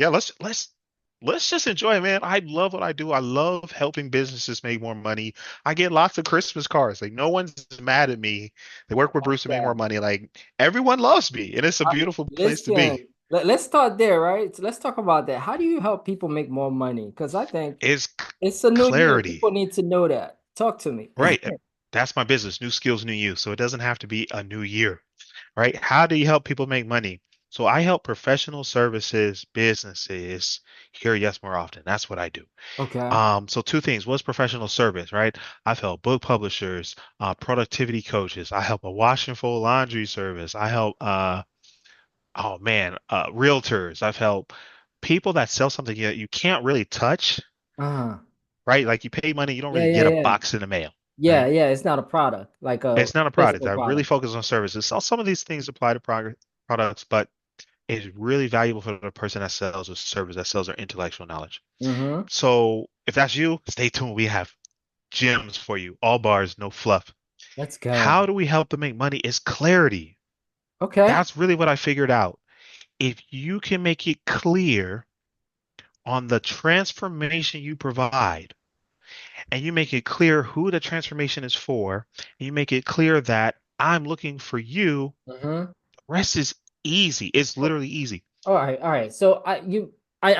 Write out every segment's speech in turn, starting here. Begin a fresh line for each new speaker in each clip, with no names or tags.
Yeah, let's just enjoy it, man. I love what I do. I love helping businesses make more money. I get lots of Christmas cards. Like no one's mad at me. They work with Bruce to make
Yeah.
more money. Like everyone loves me, and it's a beautiful place to
Listen,
be.
let's start there, right? So let's talk about that. How do you help people make more money? Because I think
It's
it's a new year.
clarity,
People need to know that. Talk to me.
right? That's my business. New skills, new you. So it doesn't have to be a new year, right? How do you help people make money? So I help professional services businesses hear yes more often. That's what I do.
Okay.
So two things. What's professional service, right? I've helped book publishers, productivity coaches. I help a wash and fold laundry service. I help, oh man, realtors. I've helped people that sell something that you can't really touch,
Uh-huh.
right? Like you pay money, you don't
Yeah,
really
yeah,
get a
yeah.
box in the mail,
Yeah,
right?
yeah. It's not a product, like a
It's not a product.
physical
I really
product.
focus on services. So some of these things apply to products, but it's really valuable for the person that sells a service, that sells their intellectual knowledge.
Mm-hmm.
So if that's you, stay tuned. We have gems for you. All bars, no fluff.
Let's go.
How do we help them make money? Is clarity.
Okay.
That's really what I figured out. If you can make it clear on the transformation you provide, and you make it clear who the transformation is for, and you make it clear that I'm looking for you,
Mm-hmm.
the rest is easy. It's literally easy.
All right, all right. So I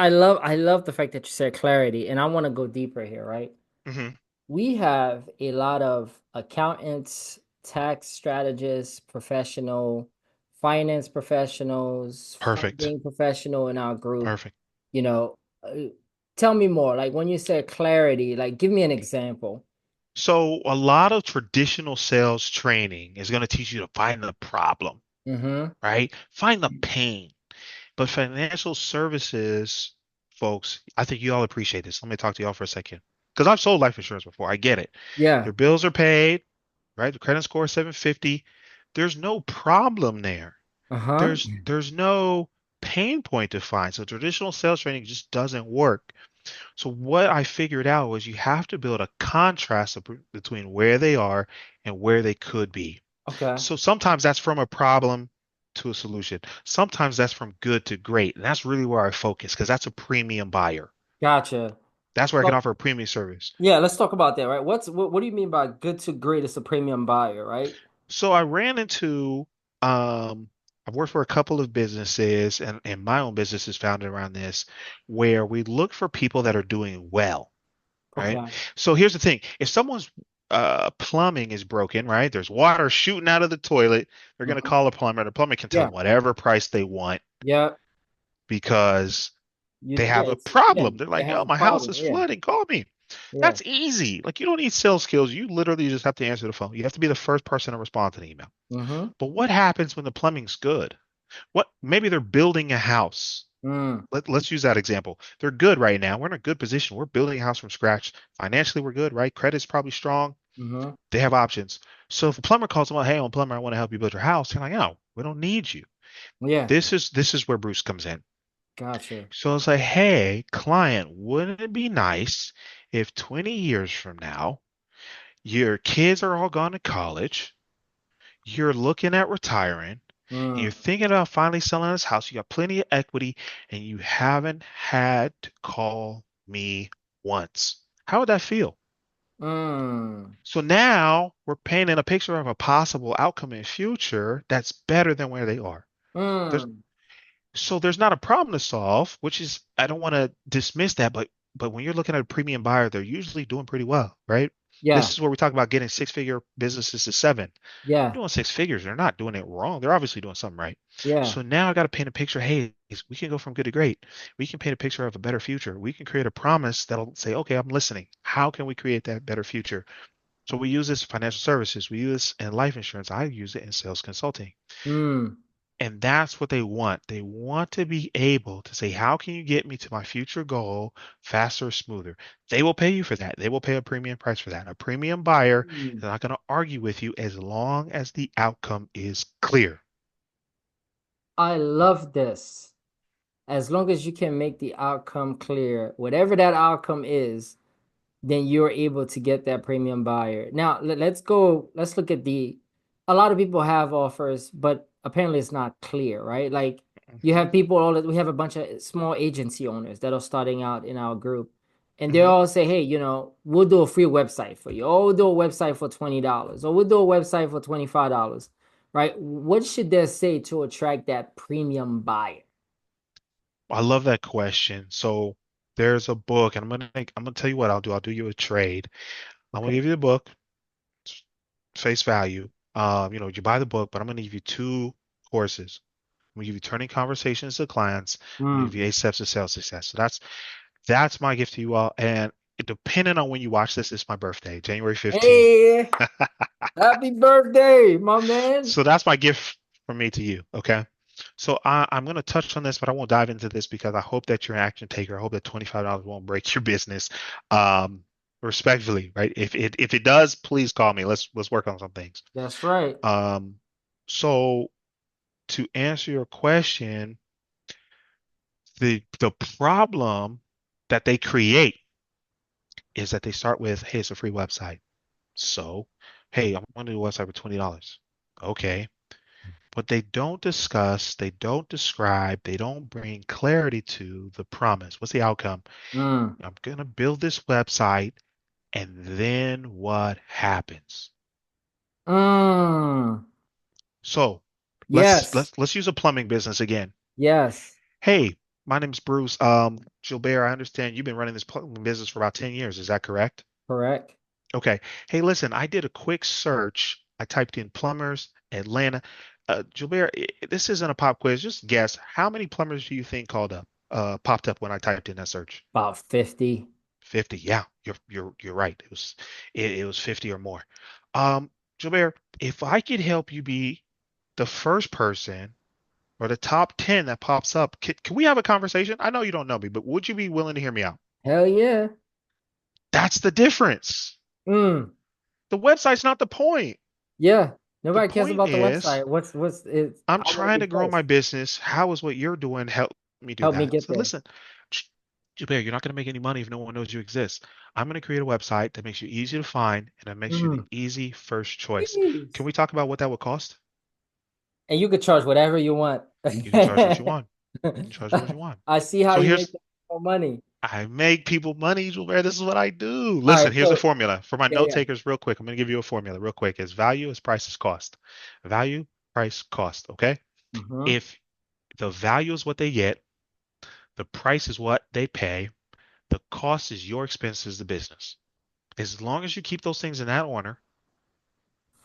love the fact that you said clarity, and I want to go deeper here, right?
Hmm.
We have a lot of accountants, tax strategists, finance professionals,
Perfect.
funding professional in our group.
Perfect.
You know, tell me more. Like when you say clarity, like give me an example.
So a lot of traditional sales training is going to teach you to find the problem,
Mm-hmm.
right? Find the pain. But financial services, folks, I think you all appreciate this. Let me talk to y'all for a second. Because I've sold life insurance before. I get it.
Yeah.
Your bills are paid, right? The credit score is 750. There's no problem there.
Uh-huh.
There's no pain point to find. So traditional sales training just doesn't work. So what I figured out was you have to build a contrast between where they are and where they could be.
Okay.
So sometimes that's from a problem to a solution. Sometimes that's from good to great. And that's really where I focus because that's a premium buyer.
Gotcha.
That's where I can
So,
offer a premium service.
yeah, let's talk about that, right? What do you mean by good to great is a premium buyer, right?
So I ran into, um, I've worked for a couple of businesses and my own business is founded around this, where we look for people that are doing well, right?
Okay.
So here's the thing. If someone's plumbing is broken, right? There's water shooting out of the toilet. They're going to
Mhm.
call a plumber. The plumber can tell
Yeah.
them whatever price they want
Yeah.
because they
Yeah,
have a
it's yeah,
problem. They're
they
like,
have
oh,
a
my house
problem.
is
Yeah.
flooding. Call me.
Yeah.
That's easy. Like you don't need sales skills. You literally just have to answer the phone. You have to be the first person to respond to the email.
Mm-hmm.
But what happens when the plumbing's good? What maybe they're building a house.
Mm.
Let's use that example. They're good right now. We're in a good position. We're building a house from scratch. Financially, we're good, right? Credit's probably strong.
Mm-hmm.
They have options. So if a plumber calls them, hey, I'm a plumber, I want to help you build your house. They're like, no, we don't need you.
Yeah.
This is where Bruce comes in.
Gotcha.
So it's like, hey, client, wouldn't it be nice if 20 years from now, your kids are all gone to college, you're looking at retiring, and you're
Mm.
thinking about finally selling this house, you got plenty of equity, and you haven't had to call me once. How would that feel?
Mm.
So now we're painting a picture of a possible outcome in future that's better than where they are. There's
Mm.
there's not a problem to solve, which is I don't want to dismiss that, but when you're looking at a premium buyer, they're usually doing pretty well, right? This
Yeah.
is where we talk about getting six-figure businesses to seven. They're
Yeah.
doing six figures. They're not doing it wrong. They're obviously doing something right.
Yeah.
So now I got to paint a picture. Hey, we can go from good to great. We can paint a picture of a better future. We can create a promise that'll say, okay, I'm listening. How can we create that better future? So we use this in financial services. We use this in life insurance. I use it in sales consulting.
Mm.
And that's what they want. They want to be able to say, how can you get me to my future goal faster, smoother? They will pay you for that. They will pay a premium price for that. A premium buyer is
Mm.
not going to argue with you as long as the outcome is clear.
I love this. As long as you can make the outcome clear, whatever that outcome is, then you're able to get that premium buyer. Now, let's look at a lot of people have offers, but apparently it's not clear, right? Like You have people all that we have a bunch of small agency owners that are starting out in our group. And they
hmm
all say, hey, we'll do a free website for you. Or we'll do a website for $20. Or we'll do a website for $25. Right? What should they say to attract that premium buyer?
I love that question. So there's a book, and I'm gonna tell you what I'll do. I'll do you a trade. I'm gonna
Okay.
give you the book, face value. You buy the book, but I'm gonna give you two courses. I'm gonna give you turning conversations to clients. I'm gonna give
Mm.
you 8 steps to sales success. So that's my gift to you all. And depending on when you watch this, it's my birthday, January 15th.
Hey, happy birthday, my man.
So that's my gift from me to you. Okay. So I'm going to touch on this, but I won't dive into this because I hope that you're an action taker. I hope that $25 won't break your business. Um, Respectfully, right? If it does, please call me. Let's work on some things.
That's right.
Um, so to answer your question, the problem that they create is that they start with, hey, it's a free website. So, hey, I'm going to do a website for $20. Okay. But they don't discuss, they don't describe, they don't bring clarity to the promise. What's the outcome?
Mm.
I'm going to build this website, and then what happens?
Mm.
So let's
Yes.
let's let's use a plumbing business again.
Yes.
Hey, my name's Bruce. Gilbert, I understand you've been running this plumbing business for about 10 years. Is that correct?
Correct.
Okay. Hey, listen, I did a quick search. I typed in plumbers, Atlanta. Gilbert, this isn't a pop quiz. Just guess, how many plumbers do you think popped up when I typed in that search?
About 50.
50. Yeah, you're right. It was 50 or more. Um, Gilbert, if I could help you be the first person or the top 10 that pops up, can we have a conversation? I know you don't know me, but would you be willing to hear me out?
Hell yeah.
That's the difference.
Mm.
The website's not the point.
Yeah.
The
Nobody cares
point
about the
is
website. What's it?
I'm
I want to
trying
be
to grow my
first.
business. How is what you're doing help me do
Help me
that?
get
So
there.
listen, Jabir, you're not going to make any money if no one knows you exist. I'm going to create a website that makes you easy to find and that makes you the
Mm.
easy first choice. Can
Jeez.
we talk about what that would cost?
And you could charge whatever you want.
You can charge what you want. You can charge what you want.
I see how
So
you make
here's
more money.
I make people money, Jabir. This is what I do.
All
Listen,
right.
here's a
So
formula for my
yeah,
note
yeah.
takers, real quick. I'm going to give you a formula real quick. It's value is price is cost. Value, price, cost. Okay.
Mm-hmm.
If the value is what they get, the price is what they pay. The cost is your expense as the business. As long as you keep those things in that order,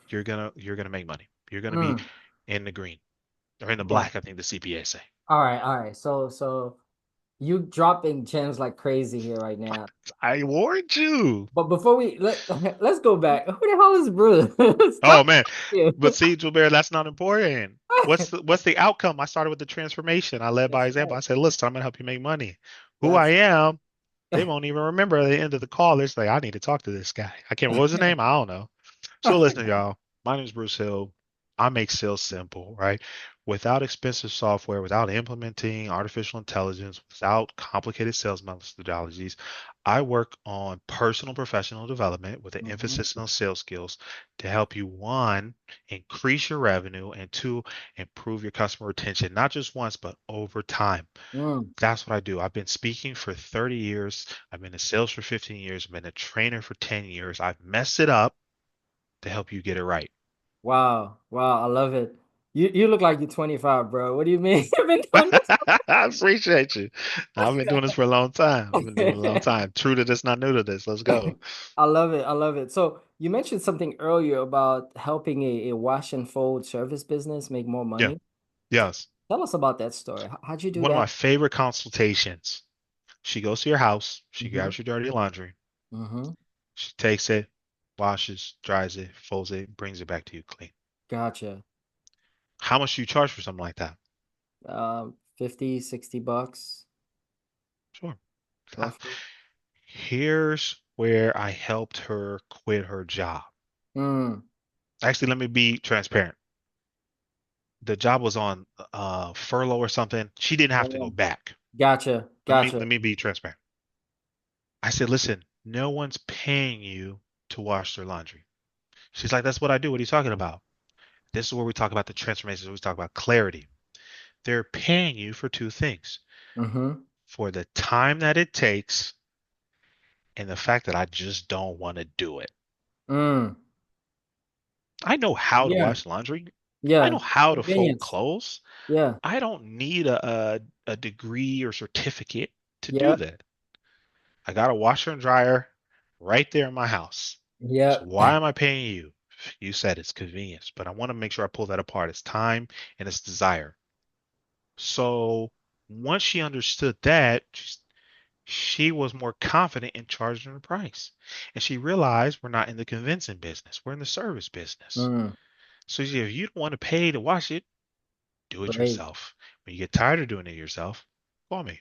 you're gonna make money. You're gonna be
Mm.
in the green or in the
Yeah.
black, I think the CPA say.
All right. All right. So you dropping gems like crazy here right now.
I warned you.
But before let's go back. Who the hell is Bruce?
Oh
Stop
man.
you.
But see, Gilbert, that's not important. What's the outcome? I started with the transformation. I led by
That's
example.
right.
I said, listen, I'm gonna help you make money. Who I
That's
am, they won't even remember at the end of the call. They're just like, I need to talk to this guy. I can't, what was his name? I don't know. So listen, y'all. My name is Bruce Hill. I make sales simple, right? Without expensive software, without implementing artificial intelligence, without complicated sales methodologies, I work on personal professional development with an
Mhm.
emphasis on sales skills to help you, one, increase your revenue, and two, improve your customer retention, not just once, but over time.
Mm.
That's what I do. I've been speaking for 30 years. I've been in sales for 15 years. I've been a trainer for 10 years. I've messed it up to help you get it right.
Wow. Wow. I love it. You look like you're 25, bro. What do you mean? You've been doing this
I appreciate you. I've been doing this for a long time. I've been doing it a long
for
time. True to this, not new to this. Let's go.
I love it. I love it. So you mentioned something earlier about helping a wash and fold service business make more
Yeah.
money.
Yes.
Tell us about that story. How'd you do
One of my
that?
favorite consultations. She goes to your house. She
Mm-hmm.
grabs your dirty laundry.
Mm-hmm.
She takes it, washes, dries it, folds it, brings it back to you clean.
Gotcha.
How much do you charge for something like that?
50, $60,
Sure.
roughly.
Here's where I helped her quit her job.
Mm.
Actually, let me be transparent. The job was on furlough or something. She didn't have to go
Oh,
back.
gotcha.
Let me
Gotcha.
let me be transparent. I said, listen, no one's paying you to wash their laundry. She's like, that's what I do. What are you talking about? This is where we talk about the transformation. We talk about clarity. they're paying you for two things:
Mm-hmm.
for the time that it takes and the fact that I just don't want to do it.
Mm.
I know how to
Yeah.
wash laundry. I know
Yeah.
how to fold
Convenience.
clothes.
Yeah.
I don't need a degree or certificate to do
Yep.
that. I got a washer and dryer right there in my house. So
Yep.
why am I paying you? You said it's convenience, but I want to make sure I pull that apart. It's time and it's desire. So once she understood that, she was more confident in charging the price. And she realized we're not in the convincing business, we're in the service business.
Mm.
So if you don't want to pay to wash it, do it
Great.
yourself. When you get tired of doing it yourself, call me.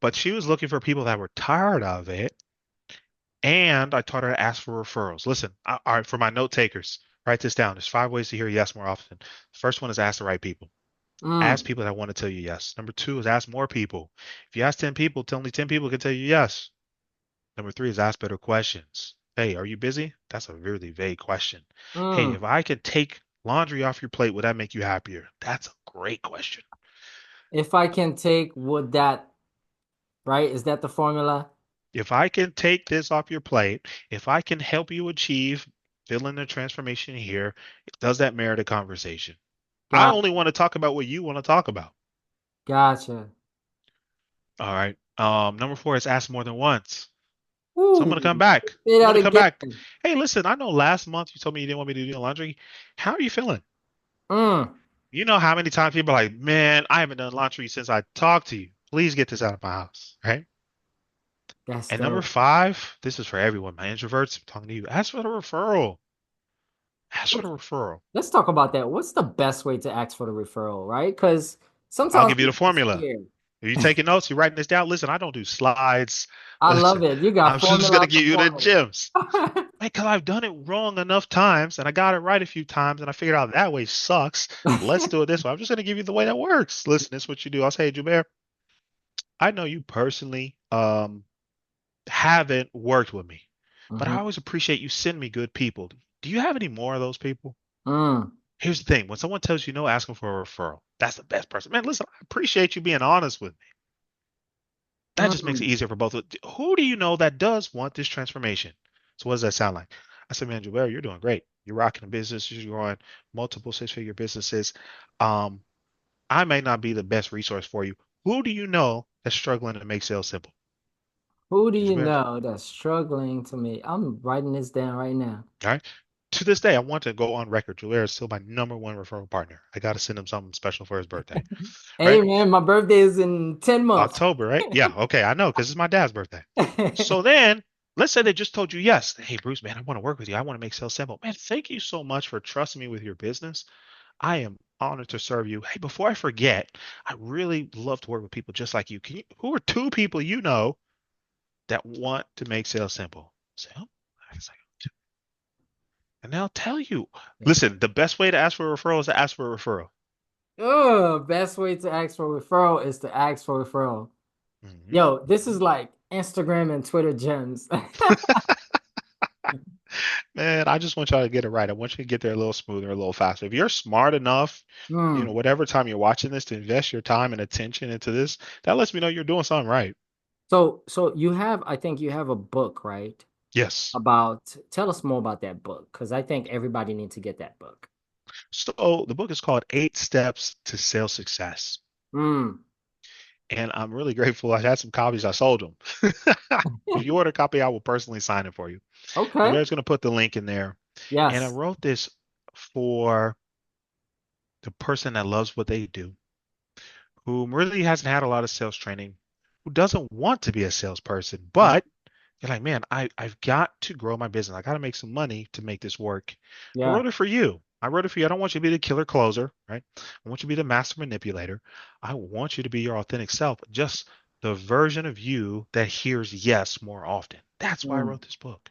But she was looking for people that were tired of it. And I taught her to ask for referrals. Listen, all right, for my note takers, write this down. There's 5 ways to hear yes more often. First one is ask the right people. Ask
Mm.
people that want to tell you yes. Number two is ask more people. If you ask 10 people, only 10 people can tell you yes. Number three is ask better questions. Hey, are you busy? That's a really vague question. Hey,
Mm.
if I could take laundry off your plate, would that make you happier? That's a great question.
If I can take, would that, right? Is that the formula?
If I can take this off your plate, if I can help you achieve feeling the transformation here, does that merit a conversation? I
Got,
only want to talk about what you want to talk about.
gotcha.
All right. Number four is ask more than once. So I'm
Ooh,
gonna come back.
say
I'm
that
gonna come back.
again.
Hey, listen, I know last month you told me you didn't want me to do your laundry. How are you feeling?
Mm.
You know how many times people are like, man, I haven't done laundry since I talked to you. Please get this out of my house, right?
That's
And number
dope.
five, this is for everyone, my introverts, I'm talking to you. Ask for the referral. Ask for the referral.
Let's talk about that. What's the best way to ask for the referral, right? Because
I'll
sometimes
give you the
people are
formula.
scared.
If you're taking notes, you're writing this down. Listen, I don't do slides.
I love
Listen,
it. You
I'm
got
just
formula
gonna
after
give you the
formula.
gems. Because I've done it wrong enough times and I got it right a few times and I figured out that way sucks. Let's do it this way. I'm just going to give you the way that works. Listen, this is what you do. I'll say, hey, Joubert, I know you personally haven't worked with me, but I
Hmm.
always appreciate you send me good people. Do you have any more of those people?
Mm.
Here's the thing. When someone tells you no, ask them for a referral. That's the best person. Man, listen, I appreciate you being honest with me. That just makes it
Mm.
easier for both. Who do you know that does want this transformation? So what does that sound like? I said, man, Joel, you're doing great. You're rocking a business. You're growing multiple six-figure businesses. Um, I may not be the best resource for you. Who do you know that's struggling to make sales simple?
Who do you
Joubert,
know that's struggling to me? I'm writing this down right now.
all right. To this day, I want to go on record. Joel is still my number one referral partner. I got to send him something special for his birthday,
Hey
right?
man, my birthday is in 10 months.
October, right? Yeah, okay, I know because it's my dad's birthday. So then, let's say they just told you yes. Hey, Bruce, man, I want to work with you. I want to make sales simple. Man, thank you so much for trusting me with your business. I am honored to serve you. Hey, before I forget, I really love to work with people just like you. Who are two people you know that want to make sales simple? Say, oh, I say, and they'll tell you. Listen, the best way to ask for a referral is to ask for a referral.
Oh, best way to ask for referral is to ask for referral.
Hmm.
Yo, this is like Instagram and Twitter gems.
Man, I just want y'all to get it right. I want you to get there a little smoother, a little faster. If you're smart enough,
Hmm.
whatever time you're watching this to invest your time and attention into this, that lets me know you're doing something right.
So you have, I think you have a book, right?
Yes.
About, tell us more about that book, because I think everybody needs to get that book.
So the book is called Eight Steps to Sales Success.
Hmm.
And I'm really grateful. I had some copies. I sold them. If you order a copy, I will personally sign it for you.
Okay.
Jobert's going to put the link in there. And I
Yes.
wrote this for the person that loves what they do, who really hasn't had a lot of sales training, who doesn't want to be a salesperson,
Mhm.
but you're like, man, I've got to grow my business. I got to make some money to make this work. I
Yeah.
wrote it for you. I wrote it for you. I don't want you to be the killer closer, right? I want you to be the master manipulator. I want you to be your authentic self, just the version of you that hears yes more often. That's why I
Hmm.
wrote this book.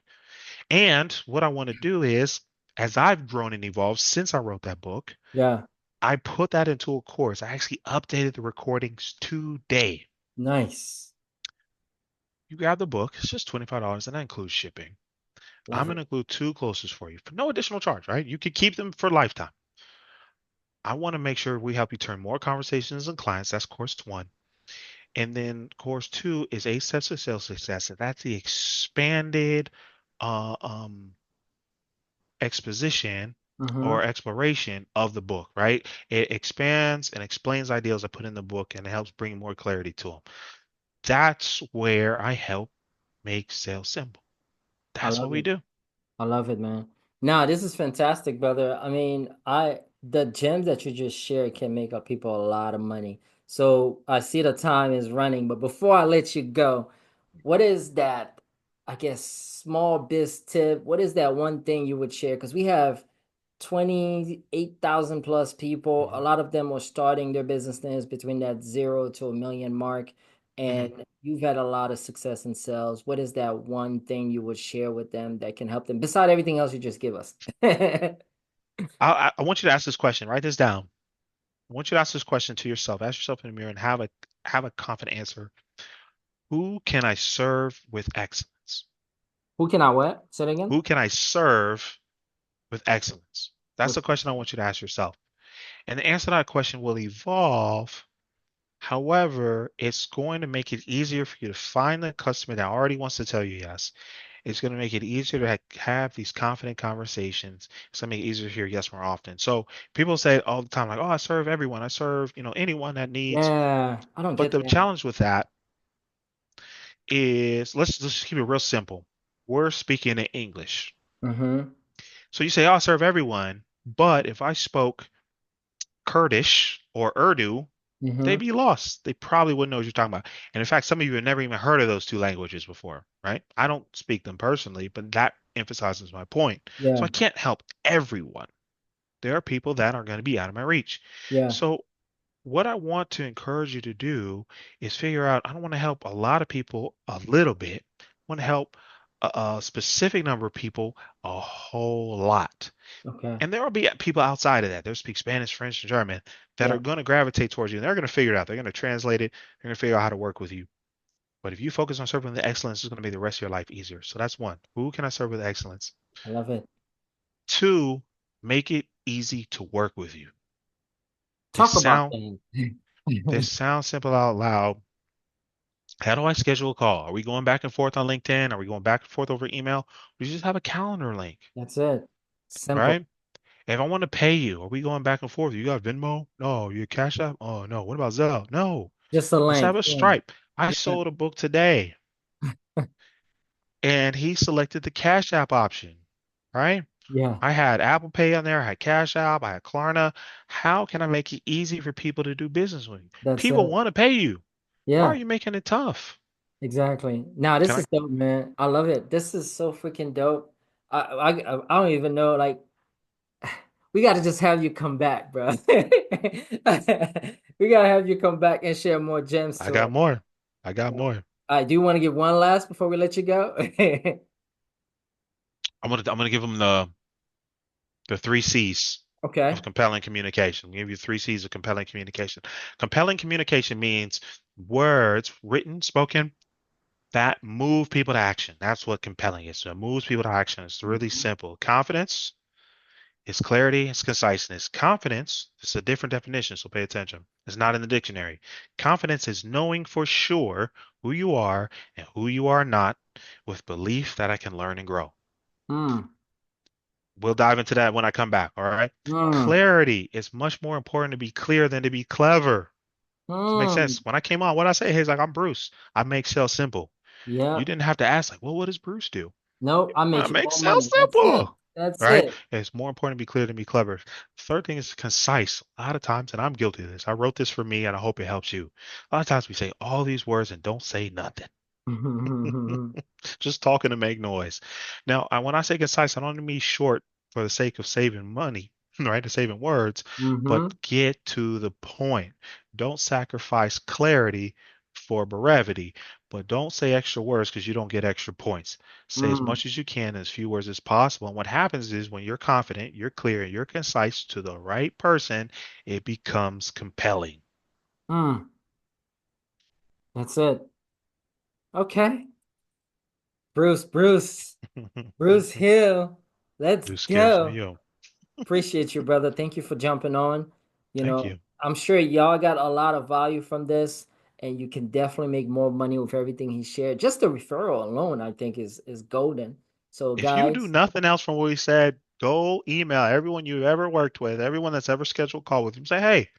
And what I want to do is, as I've grown and evolved since I wrote that book,
Yeah.
I put that into a course. I actually updated the recordings today.
Nice.
You grab the book, it's just $25, and that includes shipping. I'm
Love
going
it.
to include two closes for you for no additional charge, right? You can keep them for lifetime. I want to make sure we help you turn more conversations and clients. That's course one. And then course two is eight steps to sales success. And that's the expanded uh, um, exposition
Mm-hmm.
or exploration of the book, right? It expands and explains ideas I put in the book and it helps bring more clarity to them. That's where I help make sales simple.
I
That's what
love
we
it.
do.
I love it, man. Now, this is fantastic, brother. I mean, the gems that you just shared can make up people a lot of money. So I see the time is running, but before I let you go, what is that, I guess, small biz tip? What is that one thing you would share? Because we have 28,000 plus people. A
Hmm.
lot of them are starting their business plans between that 0 to 1 million mark.
Hmm.
And you've had a lot of success in sales. What is that one thing you would share with them that can help them, beside everything else you just give us?
I want you to ask this question. Write this down. I want you to ask this question to yourself. Ask yourself in the mirror and have a confident answer. Who can I serve with excellence?
Who can I what? Say it again.
Who can I serve with excellence? That's
With
the question I want you to ask yourself. And the answer to that question will evolve. However, it's going to make it easier for you to find the customer that already wants to tell you yes. It's going to make it easier to have these confident conversations. It's going to make it easier to hear yes more often. So people say all the time, like, "Oh, I serve everyone. I serve, anyone that needs."
Yeah, I don't
But
get
the
that.
challenge with that is, let's just keep it real simple. We're speaking in English.
Mm-hmm.
So you say, "Oh, I serve everyone." But if I spoke Kurdish or Urdu, they'd
Mm-hmm.
be lost. They probably wouldn't know what you're talking about. And in fact, some of you have never even heard of those two languages before, right? I don't speak them personally, but that emphasizes my point. So
Yeah,
I can't help everyone. There are people that are going to be out of my reach.
yeah.
So what I want to encourage you to do is figure out, I don't want to help a lot of people a little bit. I want to help a specific number of people a whole lot.
Okay.
And there will be people outside of that. They'll speak Spanish, French, and German that
Yeah.
are going to gravitate towards you. And they're going to figure it out. They're going to translate it. They're going to figure out how to work with you. But if you focus on serving with excellence, it's going to make the rest of your life easier. So that's one. Who can I serve with excellence?
I love it.
Two, make it easy to work with you. This
Talk about
sound
things.
this sounds simple out loud. How do I schedule a call? Are we going back and forth on LinkedIn? Are we going back and forth over email? We just have a calendar link,
That's it. Simple.
right? If I want to pay you, are we going back and forth? You got Venmo? No. You Cash App? Oh no. What about Zelle? No.
Just a
Let's have
link.
a
Yeah.
Stripe. I
Yeah.
sold a book today and he selected the Cash App option, right?
Yeah.
I had Apple Pay on there, I had Cash App, I had Klarna. How can I make it easy for people to do business with you?
That's
People
it.
want to pay you. Why are
Yeah.
you making it tough?
Exactly. Now
Can
this
I?
is dope, man. I love it. This is so freaking dope. I don't even know. Like, we got to just have you come back, bro. We gotta have you come back and share more gems
I
to
got
us.
more. I got
All
more.
right. Do you want to give one last before we let you go?
I'm gonna give them the three C's of
Okay.
compelling communication. I'll give you three C's of compelling communication. Compelling communication means words, written, spoken, that move people to action. That's what compelling is. So it moves people to action. It's really
Mhm.
simple. Confidence is clarity, it's conciseness. Confidence is a different definition, so pay attention. It's not in the dictionary. Confidence is knowing for sure who you are and who you are not with belief that I can learn and grow.
Mm.
We'll dive into that when I come back, all right?
Mm.
Clarity is much more important to be clear than to be clever. Does it make
Mm.
sense? When I came on, what I say, hey, he's like, I'm Bruce. I make sales simple. You
Yep.
didn't have to ask, like, well, what does Bruce do?
Nope. I
I
make you
make
more
sales
money. That's it.
simple.
That's
Right?
it.
It's more important to be clear than be clever. Third thing is concise. A lot of times, and I'm guilty of this. I wrote this for me, and I hope it helps you. A lot of times we say all these words and don't say nothing. Just talking to make noise. Now, when I say concise, I don't mean short for the sake of saving money, right? To saving words, but
Mm-hmm.
get to the point. Don't sacrifice clarity for brevity, but don't say extra words because you don't get extra points. Say as
Mm.
much as you can in as few words as possible. And what happens is when you're confident, you're clear, and you're concise to the right person, it becomes compelling.
Mm. That's it. Okay. Bruce, Bruce Hill. Let's
New skills from
go.
you.
Appreciate you, brother. Thank you for jumping on. You
Thank
know,
you.
I'm sure y'all got a lot of value from this, and you can definitely make more money with everything he shared. Just the referral alone, I think, is golden. So,
If you do
guys,
nothing else from what we said, go email everyone you've ever worked with, everyone that's ever scheduled a call with you. Say, hey,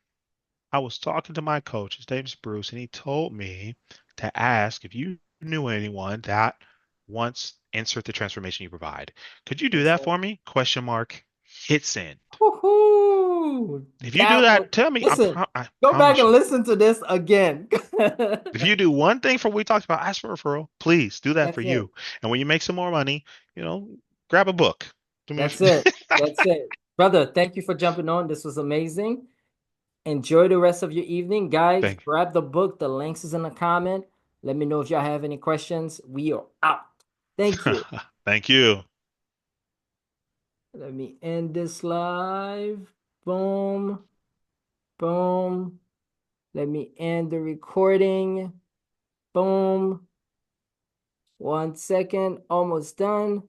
I was talking to my coach. His name's Bruce, and he told me to ask if you knew anyone that wants insert the transformation you provide. Could you do
that's
that
it.
for me? Question mark. Hit send.
Woohoo!
If you do
That was,
that, tell me.
listen,
I
go back
promise
and
you.
listen to this again.
If you do one thing from what we talked about, ask for a referral. Please do that for
That's it.
you. And when you make some more money, grab a book. Do me
That's it.
a-
That's it. Brother, thank you for jumping on. This was amazing. Enjoy the rest of your evening. Guys,
Thank
grab the book. The links is in the comment. Let me know if y'all have any questions. We are out. Thank you.
Thank you.
Let me end this live. Boom. Boom. Let me end the recording. Boom. 1 second. Almost done.